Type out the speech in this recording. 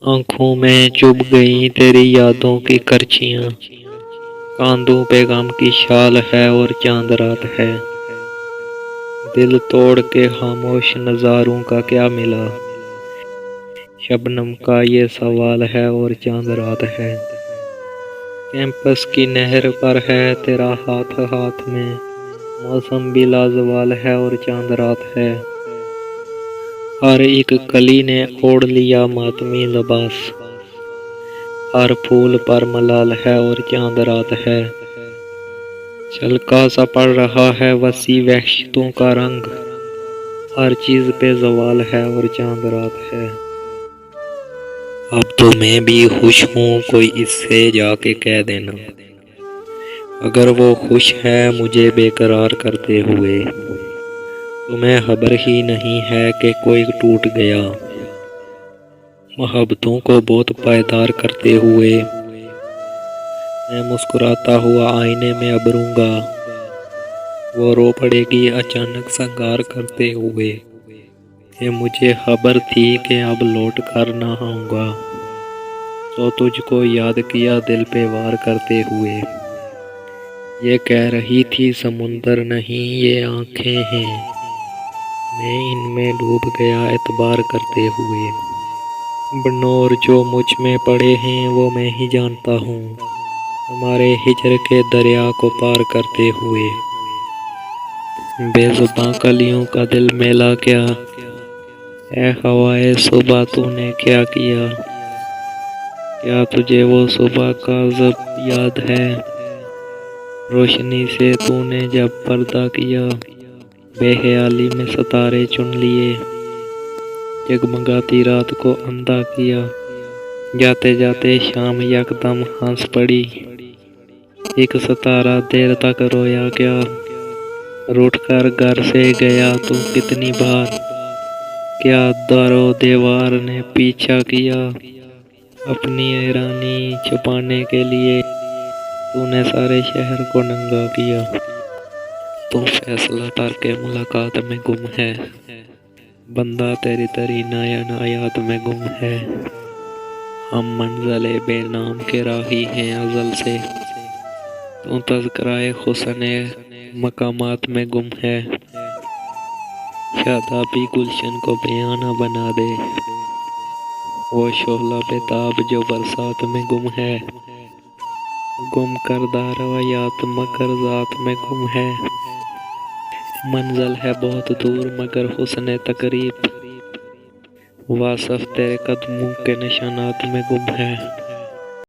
آنکھوں میں چبھ گئیں تیری یادوں کی کرچیاں، کاندھوں پہ غم کی شال ہے اور چاند رات ہے۔ دل توڑ کے خاموش نظاروں کا کیا ملا، شبنم کا یہ سوال ہے اور چاند رات ہے۔ کیمپس کی نہر پر ہے تیرا ہاتھ ہاتھ میں، موسم بھی لازوال ہے اور چاند رات ہے۔ ہر ایک کلی نے اوڑھ لیا ماتمی لباس، ہر پھول پر ملال ہے اور چاند رات ہے۔ چھلکا سا پڑ رہا ہے وسیع وحشتوں کا رنگ، ہر چیز پہ زوال ہے اور چاند رات ہے۔ اب تو میں بھی خوش ہوں، کوئی اس سے جا کے کہہ دینا، اگر وہ خوش ہے مجھے بے قرار کرتے ہوئے۔ تمہیں خبر ہی نہیں ہے کہ کوئی ٹوٹ گیا، محبتوں کو بہت پائیدار کرتے ہوئے۔ میں مسکراتا ہوا آئینے میں اب روں گا، وہ رو پڑے گی اچانک سنگار کرتے ہوئے۔ کہ مجھے خبر تھی کہ اب لوٹ کر نہ آؤں گا، تو تجھ کو یاد کیا دل پہ وار کرتے ہوئے۔ یہ کہہ رہی تھی سمندر نہیں یہ آنکھیں ہیں، میں ان میں ڈوب گیا اعتبار کرتے ہوئے۔ بنور جو مجھ میں پڑے ہیں وہ میں ہی جانتا ہوں، ہمارے ہجر کے دریا کو پار کرتے ہوئے۔ بے زباں کلیوں کا دل میلا کیا، اے ہوائے صبح تو نے کیا کیا۔ کیا تجھے وہ صبح کا ضبط یاد ہے، روشنی سے تو نے جب پردہ کیا۔ بے خیالی میں ستارے چن لیے، جگمگاتی رات کو اندھا کیا۔ جاتے جاتے شام یکدم ہنس پڑی، ایک ستارہ دیر تک رویا کیا۔ روٹھ کر گھر سے گیا تو کتنی بار، کیا در و دیوار نے پیچھا کیا۔ اپنی حیرانی چھپانے کے لیے تو نے سارے شہر کو ننگا کیا۔ تو فیصلہ کر کے ملاقات میں گم ہے، بندہ تیری تری نایات میں گم ہے۔ ہم منزل بے نام کے راہی ہیں ازل سے، تو تذکرہ حسن مقامات میں گم ہے۔ شادابی گلشن کو بیانہ بنا دے، وہ شعلہ بتاب جو برسات میں گم ہے۔ گم کردہ روایات مگر ذات میں گم ہے، منزل ہے بہت دور مگر حسن تقریب، واصف تیرے قدموں کے نشانات میں گم ہے۔